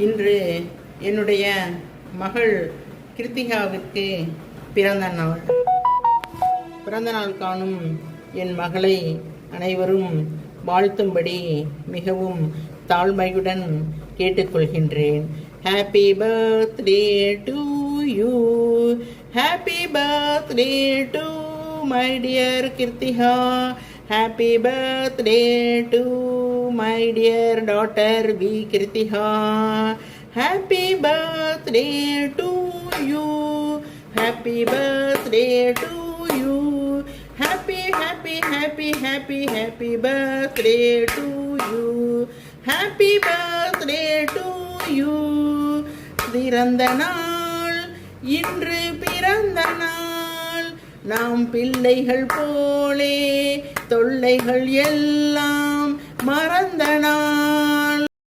இன்று என்னுடைய மகள் கிருத்திகாவிற்கு பிறந்த நாள் காணும் என் மகளை அனைவரும் வாழ்த்தும்படி மிகவும் தாழ்மையுடன் கேட்டுக்கொள்கின்றேன். Happy birthday to you, happy birthday to my dear Krithika, happy birthday to my dear daughter V Krithika, happy birthday to you, happy birthday to you, happy birthday to you, happy birthday to you. பிறந்த நாள் இன்று பிறந்த நாள், நாம் பிள்ளைகள் போலே தொல்லைகள் எல்லாம் மறந்த நாள்.